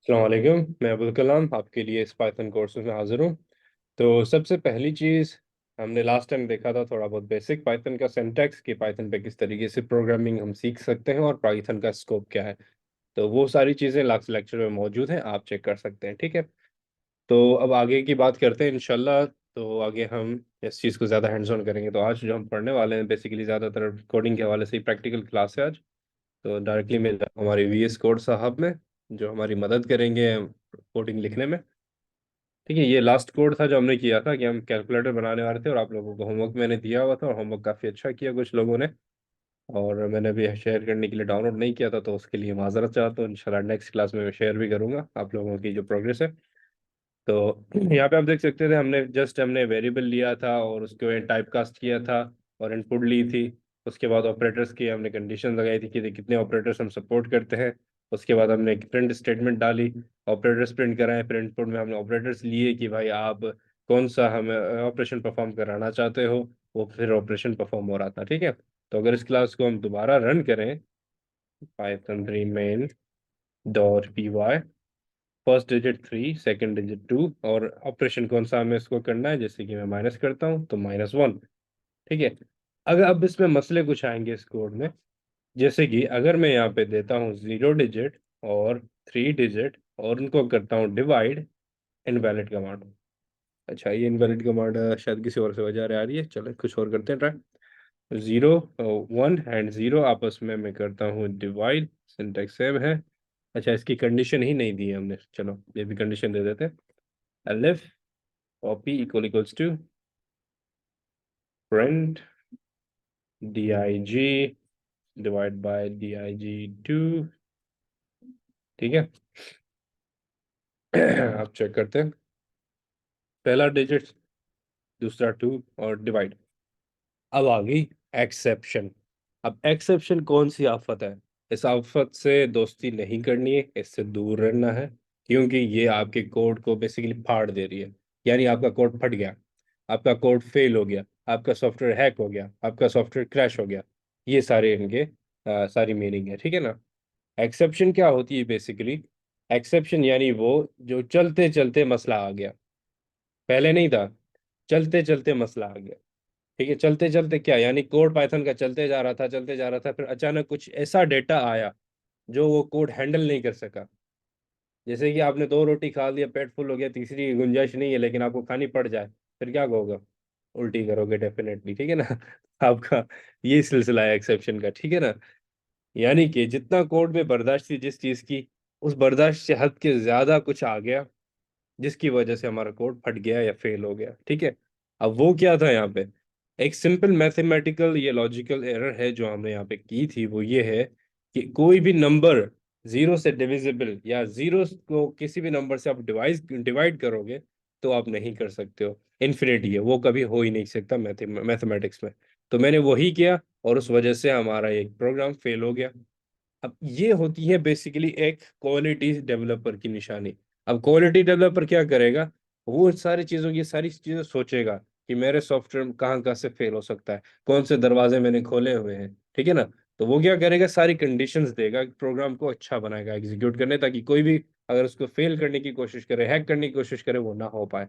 अस्सलाम वालेकुम। मैं अब्दुल कलाम आपके लिए इस पाइथन कोर्स में हाजिर हूँ। तो सबसे पहली चीज़, हमने लास्ट टाइम देखा था थोड़ा बहुत बेसिक पाइथन का सिंटैक्स कि पाइथन पे किस तरीके से प्रोग्रामिंग हम सीख सकते हैं और पाइथन का स्कोप क्या है। तो वो सारी चीज़ें लास्ट लेक्चर में मौजूद हैं, आप चेक कर सकते हैं। ठीक है, तो अब आगे की बात करते हैं इंशाल्लाह। तो आगे हम इस चीज़ को ज़्यादा हैंड्स ऑन करेंगे। तो आज जो हम पढ़ने वाले हैं बेसिकली ज़्यादातर कोडिंग के हवाले से ही प्रैक्टिकल क्लास है आज। तो डायरेक्टली मिल हमारे वीएस कोड साहब में, जो हमारी मदद करेंगे कोडिंग लिखने में। ठीक है, ये लास्ट कोड था जो हमने किया था कि हम कैलकुलेटर बनाने वाले थे और आप लोगों को होमवर्क मैंने दिया हुआ था और होमवर्क काफ़ी अच्छा किया कुछ लोगों ने। और मैंने भी शेयर करने के लिए डाउनलोड नहीं किया था, तो उसके लिए माजरत चाहता हूँ। इंशाल्लाह नेक्स्ट क्लास में मैं शेयर भी करूंगा आप लोगों की जो प्रोग्रेस है। तो यहाँ पे आप देख सकते थे, हमने वेरिएबल लिया था और उसको टाइप कास्ट किया था और इनपुट ली थी। उसके बाद ऑपरेटर्स की हमने कंडीशन लगाई थी कि कितने ऑपरेटर्स हम सपोर्ट करते हैं। उसके बाद हमने एक प्रिंट स्टेटमेंट डाली, ऑपरेटर्स प्रिंट कराए। फिर इनपुट में हमने ऑपरेटर्स लिए कि भाई आप कौन सा हमें ऑपरेशन परफॉर्म कराना चाहते हो। वो फिर ऑपरेशन परफॉर्म हो रहा था। ठीक है, तो अगर इस क्लास को हम दोबारा रन करें, Python remain dot P Y, first digit 3, second digit 2, और ऑपरेशन कौन सा हमें इसको करना है, जैसे कि मैं माइनस करता हूँ तो -1। ठीक है, अगर अब इसमें मसले कुछ आएंगे इस कोड में, जैसे कि अगर मैं यहाँ पे देता हूँ 0 डिजिट और 3 डिजिट और उनको करता हूँ डिवाइड, इनवैलिड कमांड। अच्छा, ये इनवैलिड कमांड शायद किसी और से वजह आ रही है। चलो कुछ और करते हैं ट्राई। 0 1 एंड 0 आपस में मैं करता हूँ डिवाइड, सिंटैक्स सेम है। अच्छा, इसकी कंडीशन ही नहीं दी है हमने, चलो ये भी कंडीशन दे देते हैं। Elif copy equal equals to print dig divide by dig2। ठीक है, आप चेक करते हैं। पहला डिजिट, दूसरा 2 और डिवाइड। अब आ गई एक्सेप्शन। अब एक्सेप्शन कौन सी आफत है? इस आफत से दोस्ती नहीं करनी है, इससे दूर रहना है, क्योंकि ये आपके कोड को बेसिकली फाड़ दे रही है। यानी आपका कोड फट गया, आपका कोड फेल हो गया, आपका सॉफ्टवेयर हैक हो गया, आपका सॉफ्टवेयर क्रैश हो गया। ये सारे इनके सारी मीनिंग है। ठीक है ना। एक्सेप्शन क्या होती है बेसिकली? एक्सेप्शन यानी वो जो चलते चलते मसला आ गया, पहले नहीं था, चलते चलते मसला आ गया। ठीक है, चलते चलते क्या यानी कोड पाइथन का चलते जा रहा था, चलते जा रहा था, फिर अचानक कुछ ऐसा डेटा आया जो वो कोड हैंडल नहीं कर सका। जैसे कि आपने 2 रोटी खा लिया, पेट फुल हो गया, तीसरी की गुंजाइश नहीं है लेकिन आपको खानी पड़ जाए, फिर क्या कहोगे? उल्टी करोगे डेफिनेटली। ठीक है ना। आपका ये सिलसिला है एक्सेप्शन का। ठीक है ना, यानी कि जितना कोड में बर्दाश्त थी जिस चीज की, उस बर्दाश्त से हद के ज्यादा कुछ आ गया, जिसकी वजह से हमारा कोड फट गया या फेल हो गया। ठीक है, अब वो क्या था यहाँ पे? एक सिंपल मैथमेटिकल ये लॉजिकल एरर है जो हमने यहाँ पे की थी। वो ये है कि कोई भी नंबर जीरो से डिविजिबल या जीरो को किसी भी नंबर से आप डिवाइड करोगे तो आप नहीं कर सकते हो। इन्फिनिटी है, वो कभी हो ही नहीं सकता मैथमेटिक्स में। तो मैंने वही किया और उस वजह से हमारा एक प्रोग्राम फेल हो गया। अब ये होती है बेसिकली एक क्वालिटी डेवलपर की निशानी। अब क्वालिटी डेवलपर क्या करेगा? वो सारी चीज़ों की सारी चीज़ें सोचेगा कि मेरे सॉफ्टवेयर कहाँ कहाँ से फेल हो सकता है, कौन से दरवाजे मैंने खोले हुए हैं। ठीक है ना, तो वो क्या करेगा, सारी कंडीशंस देगा, प्रोग्राम को अच्छा बनाएगा एग्जीक्यूट करने, ताकि कोई भी अगर उसको फेल करने की कोशिश करे, हैक करने की कोशिश करे, वो ना हो पाए।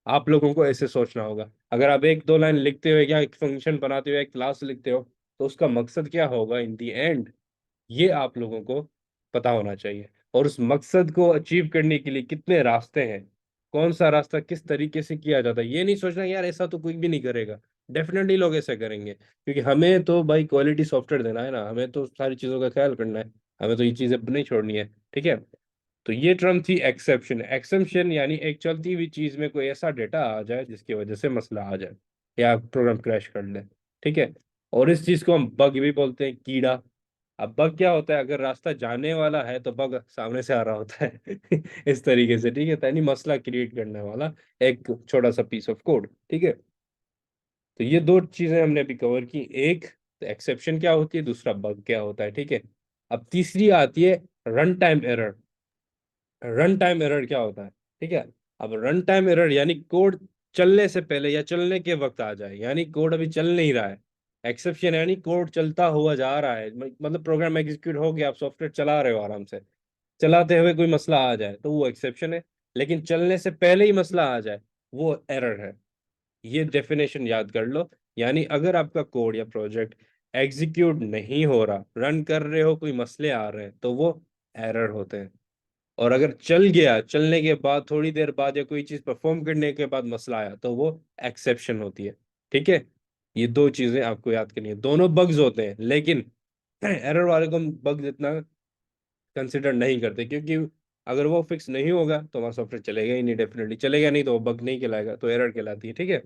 आप लोगों को ऐसे सोचना होगा। अगर आप एक दो लाइन लिखते हो या एक फंक्शन बनाते हो, एक क्लास लिखते हो, तो उसका मकसद क्या होगा इन दी एंड, ये आप लोगों को पता होना चाहिए। और उस मकसद को अचीव करने के लिए कितने रास्ते हैं, कौन सा रास्ता किस तरीके से किया जाता है, ये नहीं सोचना यार ऐसा तो कोई भी नहीं करेगा। डेफिनेटली लोग ऐसा करेंगे, क्योंकि हमें तो भाई क्वालिटी सॉफ्टवेयर देना है ना, हमें तो सारी चीज़ों का ख्याल करना है, हमें तो ये चीज़ें नहीं छोड़नी है। ठीक है, तो ये टर्म थी एक्सेप्शन। एक्सेप्शन यानी एक चलती हुई चीज़ में कोई ऐसा डेटा आ जाए जिसकी वजह से मसला आ जाए या प्रोग्राम क्रैश कर ले। ठीक है, और इस चीज़ को हम बग भी बोलते हैं, कीड़ा। अब बग क्या होता है? अगर रास्ता जाने वाला है तो बग सामने से आ रहा होता है। इस तरीके से। ठीक है, यानी मसला क्रिएट करने वाला एक छोटा सा पीस ऑफ कोड। ठीक है, तो ये दो चीजें हमने अभी कवर की। एक तो एक्सेप्शन क्या होती है, दूसरा बग क्या होता है। ठीक है, अब तीसरी आती है run time error. Run time error क्या होता है? ठीक है, अब रन टाइम एरर यानी कोड चलने से पहले या चलने के वक्त आ जाए, यानी कोड अभी चल नहीं रहा है। एक्सेप्शन यानी कोड चलता हुआ जा रहा है, मतलब प्रोग्राम एग्जीक्यूट हो गया, आप सॉफ्टवेयर चला रहे हो आराम से, चलाते हुए कोई मसला आ जाए तो वो एक्सेप्शन है, लेकिन चलने से पहले ही मसला आ जाए वो एरर है। ये डेफिनेशन याद कर लो। यानी अगर आपका कोड या प्रोजेक्ट एग्जीक्यूट नहीं हो रहा, रन कर रहे हो, कोई मसले आ रहे हैं, तो वो एरर होते हैं। और अगर चल गया, चलने के बाद थोड़ी देर बाद या कोई चीज परफॉर्म करने के बाद मसला आया, तो वो एक्सेप्शन होती है। ठीक है, ये दो चीजें आपको याद करनी है। दोनों बग्स होते हैं, लेकिन एरर वाले को हम बग्स इतना कंसिडर नहीं करते, क्योंकि अगर वो फिक्स नहीं होगा तो हमारा सॉफ्टवेयर चलेगा ही नहीं, डेफिनेटली चलेगा नहीं, तो वो बग नहीं कहलाएगा, तो एरर कहलाती है। ठीक है,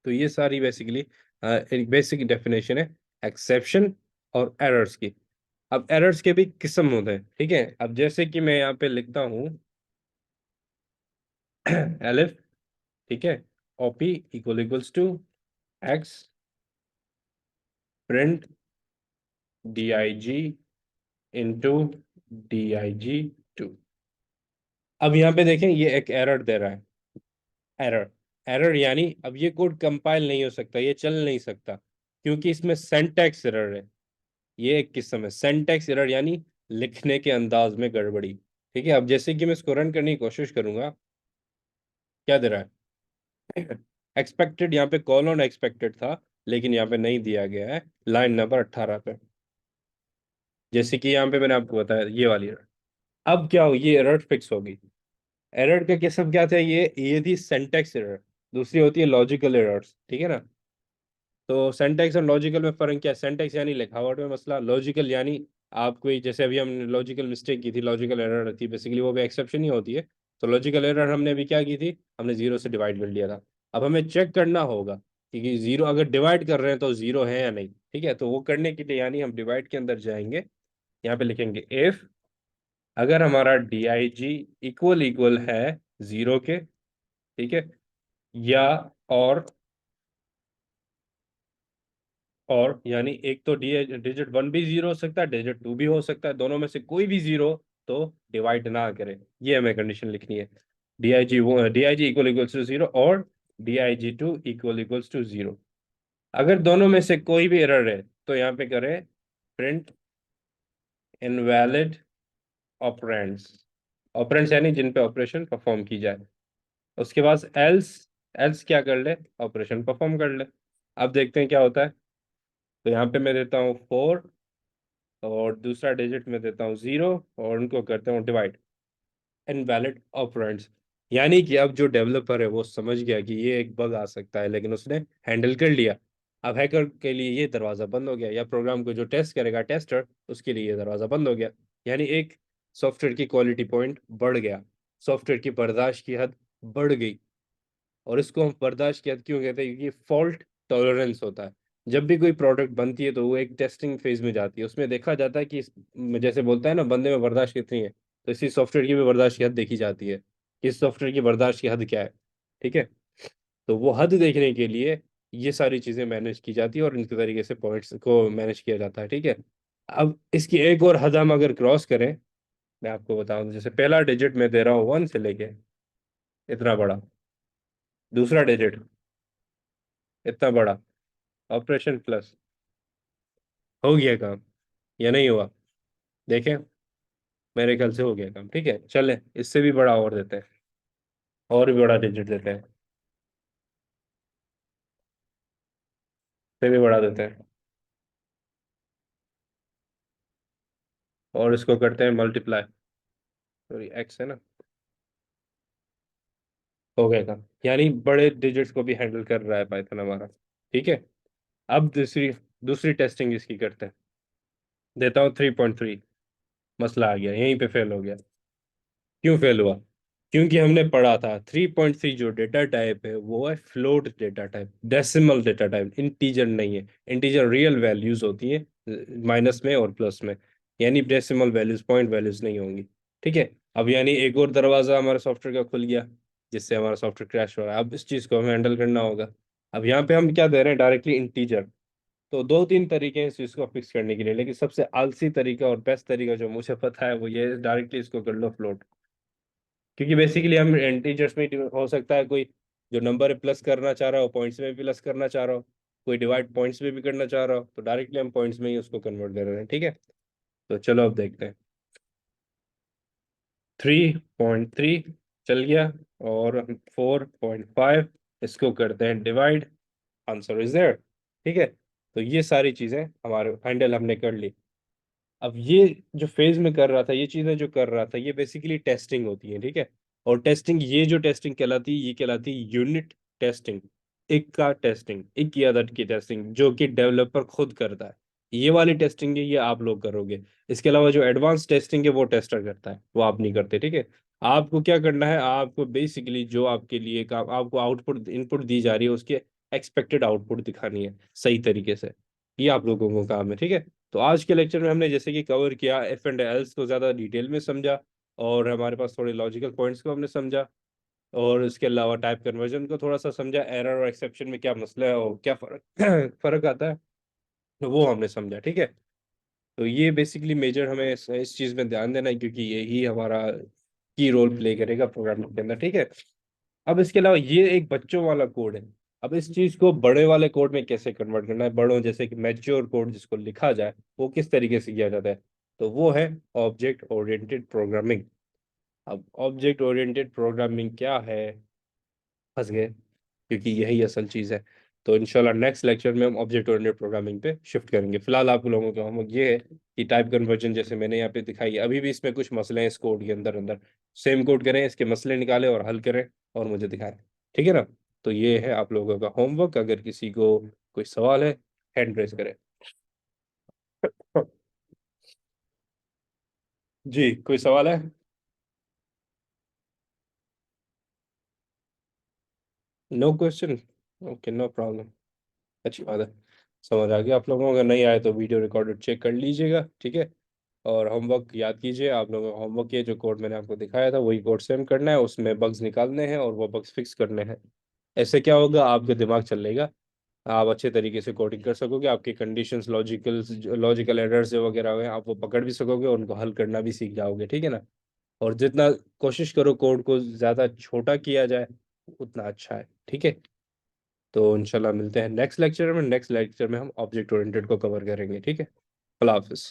तो ये सारी बेसिकली एक बेसिक डेफिनेशन है एक्सेप्शन और एरर्स की। अब एरर्स के भी किस्म होते हैं। ठीक है, अब जैसे कि मैं यहाँ पे लिखता हूँ एलिफ, ठीक है, OP equals to X print D I G into D I G two. अब यहाँ पे देखें, ये एक एरर दे रहा है। एरर, एरर यानी अब ये कोड कंपाइल नहीं हो सकता, ये चल नहीं सकता, क्योंकि इसमें सिंटैक्स एरर है। ये एक किस्म है सिंटैक्स एरर, यानी लिखने के अंदाज में गड़बड़ी। ठीक है, अब जैसे कि मैं इसको रन करने की कोशिश करूंगा, क्या दे रहा है एक्सपेक्टेड, यहाँ पे कॉलन एक्सपेक्टेड था, लेकिन यहाँ पे नहीं दिया गया है लाइन नंबर 18 पे, जैसे कि यहाँ पे मैंने आपको बताया ये वाली एरर। अब क्या हो, ये एरर फिक्स होगी। एरर का किस्म क्या था, ये थी सिंटैक्स एरर, दूसरी होती है लॉजिकल एरर्स। ठीक है ना, तो सेंटेक्स और लॉजिकल में फर्क क्या है? सेंटेक्स यानी लिखावट में मसला, लॉजिकल यानी आप कोई, जैसे अभी हमने लॉजिकल मिस्टेक की थी, लॉजिकल एरर रहती है बेसिकली, वो भी एक्सेप्शन ही होती है। तो लॉजिकल एरर हमने अभी क्या की थी, हमने जीरो से डिवाइड कर लिया था। अब हमें चेक करना होगा कि जीरो अगर डिवाइड कर रहे हैं तो जीरो है या नहीं। ठीक है, तो वो करने के लिए यानी हम डिवाइड के अंदर जाएंगे, यहाँ पे लिखेंगे इफ अगर हमारा D I G equal equal है जीरो के, ठीक है, या और और यानी एक तो डिजिट वन भी जीरो हो सकता है, डिजिट टू भी हो सकता है, दोनों में से कोई भी जीरो, तो डिवाइड ना करे, ये हमें कंडीशन लिखनी है। D I G equal equals to zero और D I G two equal equals to zero. अगर दोनों में से कोई भी एरर है तो यहाँ पे करें प्रिंट इनवैलिड ऑपरेंड्स। ऑपरेंड्स यानी जिन पे ऑपरेशन परफॉर्म की जाए। उसके बाद एल्स, एल्स क्या कर ले, ऑपरेशन परफॉर्म कर ले। अब देखते हैं क्या होता है। तो यहाँ पे मैं देता हूँ 4 और दूसरा डिजिट में देता हूँ जीरो, और उनको करता हूँ डिवाइड। इनवैलिड ऑपरेंड्स, यानी कि अब जो डेवलपर है वो समझ गया कि ये एक बग आ सकता है, लेकिन उसने हैंडल कर लिया। अब हैकर के लिए ये दरवाजा बंद हो गया, या प्रोग्राम को जो टेस्ट करेगा टेस्टर, उसके लिए ये दरवाजा बंद हो गया। यानी एक सॉफ्टवेयर की क्वालिटी पॉइंट बढ़ गया, सॉफ्टवेयर की बर्दाश्त की हद बढ़ गई। और इसको हम बर्दाश्त किया क्यों कहते हैं, क्योंकि फॉल्ट टॉलरेंस होता है। जब भी कोई प्रोडक्ट बनती है तो वो एक टेस्टिंग फेज में जाती है, उसमें देखा जाता है कि जैसे बोलता है ना, बंदे में बर्दाश्त कितनी है, तो इसी सॉफ्टवेयर की भी बर्दाश्त की हद देखी जाती है कि इस सॉफ्टवेयर की बर्दाश्त की हद क्या है। ठीक है, तो वो हद देखने के लिए ये सारी चीजें मैनेज की जाती है, और इनके तरीके से पॉइंट्स को मैनेज किया जाता है। ठीक है, अब इसकी एक और हद हम अगर क्रॉस करें, मैं आपको बताऊं, जैसे पहला डिजिट में दे रहा हूँ 1 से लेके इतना बड़ा, दूसरा डिजिट इतना बड़ा, ऑपरेशन प्लस, हो गया काम या नहीं हुआ? देखें, मेरे ख्याल से हो गया काम। ठीक है, चले इससे भी बड़ा और देते हैं, और भी बड़ा डिजिट देते हैं, इससे भी बड़ा देते हैं, और इसको करते हैं मल्टीप्लाई, सॉरी एक्स है ना, हो गया काम। यानी बड़े डिजिट्स को भी हैंडल कर रहा है पाइथन हमारा। ठीक है, अब दूसरी दूसरी टेस्टिंग इसकी करते हैं। देता हूँ 3.3, मसला आ गया, यहीं पे फेल हो गया। क्यों फेल हुआ? क्योंकि हमने पढ़ा था 3.3 जो डेटा टाइप है वो है float data type, decimal data type, integer नहीं है। इंटीजर रियल वैल्यूज होती है, माइनस में और प्लस में, यानी डेसिमल वैल्यूज, पॉइंट वैल्यूज नहीं होंगी। ठीक है, अब यानी एक और दरवाजा हमारे सॉफ्टवेयर का खुल गया, जिससे हमारा सॉफ्टवेयर क्रैश हो रहा है। अब इस चीज को हमें हैंडल करना होगा। अब यहाँ पे हम क्या दे रहे हैं, डायरेक्टली इंटीजर। तो दो तीन तरीके हैं इस चीज को फिक्स करने के लिए, लेकिन सबसे आलसी तरीका और बेस्ट तरीका जो मुझे पता है वो ये है, डायरेक्टली इसको कर लो फ्लोट। क्योंकि बेसिकली हम इंटीजर्स में हो सकता है कोई जो नंबर है प्लस करना चाह रहा हो, पॉइंट्स में भी प्लस करना चाह रहा हो, कोई डिवाइड पॉइंट्स में भी करना चाह रहा हो, तो डायरेक्टली हम पॉइंट्स में ही उसको कन्वर्ट कर रहे हैं। ठीक है, तो चलो अब देखते हैं। 3.3 चल गया, और 4.5, इसको करते हैं डिवाइड, आंसर इज देयर। ठीक है, तो ये सारी चीजें हमारे हैंडल हमने कर ली। अब ये जो फेज में कर रहा था, ये चीजें जो कर रहा था, ये बेसिकली टेस्टिंग होती है। ठीक है, और टेस्टिंग, ये जो टेस्टिंग कहलाती है, ये कहलाती है यूनिट टेस्टिंग। एक का टेस्टिंग, एक की आदत की टेस्टिंग, जो कि डेवलपर खुद करता है। ये वाली टेस्टिंग है, ये आप लोग करोगे। इसके अलावा जो एडवांस टेस्टिंग है वो टेस्टर करता है, वो आप नहीं करते। ठीक है, आपको क्या करना है, आपको बेसिकली जो आपके लिए काम, आपको आउटपुट इनपुट दी जा रही है, उसके एक्सपेक्टेड आउटपुट दिखानी है सही तरीके से। ये आप लोगों को काम है। ठीक है, तो आज के लेक्चर में हमने जैसे कि कवर किया, एफ एंड एल्स को ज़्यादा डिटेल में समझा, और हमारे पास थोड़े लॉजिकल पॉइंट्स को हमने समझा, और इसके अलावा टाइप कन्वर्जन को थोड़ा सा समझा, एरर और एक्सेप्शन में क्या मसला है और क्या फ़र्क फ़र्क आता है, तो वो हमने समझा। ठीक है, तो ये बेसिकली मेजर हमें इस चीज़ में ध्यान देना है, क्योंकि यही हमारा की रोल प्ले करेगा प्रोग्रामिंग के अंदर। ठीक है, अब इसके अलावा ये एक बच्चों वाला कोड है। अब इस चीज को बड़े वाले कोड में कैसे कन्वर्ट करना है, बड़ों जैसे कि मैच्योर कोड जिसको लिखा जाए, वो किस तरीके से किया जाता है, तो वो है ऑब्जेक्ट ओरिएंटेड प्रोग्रामिंग। अब ऑब्जेक्ट ओरिएंटेड प्रोग्रामिंग क्या है, फंस गए, क्योंकि यही असल चीज है। तो इंशाल्लाह नेक्स्ट लेक्चर में हम ऑब्जेक्ट ओरिएंटेड प्रोग्रामिंग पे शिफ्ट करेंगे। फिलहाल आप लोगों को हम ये है कि टाइप कन्वर्जन जैसे मैंने यहाँ पे दिखाई है, अभी भी इसमें कुछ मसले हैं इस कोड के अंदर अंदर। सेम कोड करें, इसके मसले निकालें और हल करें, और मुझे दिखाएं। ठीक है ना, तो ये है आप लोगों का होमवर्क। अगर किसी को कोई सवाल है, हैंड रेस करें। जी, कोई सवाल है? No question, okay, no problem. अच्छी बात है, समझ आ गया आप लोगों को। अगर नहीं आए तो वीडियो रिकॉर्डेड चेक कर लीजिएगा। ठीक है, और होमवर्क याद कीजिए। आप लोगों का होमवर्क ये जो कोड मैंने आपको दिखाया था, वही कोड सेम करना है, उसमें बग्स निकालने हैं और वो बग्स फिक्स करने हैं। ऐसे क्या होगा, आपका दिमाग चलेगा, आप अच्छे तरीके से कोडिंग कर सकोगे, आपके कंडीशंस, लॉजिकल एरर्स जो वगैरह हैं, आप वो पकड़ भी सकोगे, उनको हल करना भी सीख जाओगे। ठीक है ना, और जितना कोशिश करो कोड को ज़्यादा छोटा किया जाए, उतना अच्छा है। ठीक है, तो इंशाल्लाह मिलते हैं नेक्स्ट लेक्चर में। नेक्स्ट लेक्चर में हम ऑब्जेक्ट ओरिएंटेड को कवर करेंगे। ठीक है, अल्लाह हाफिज़।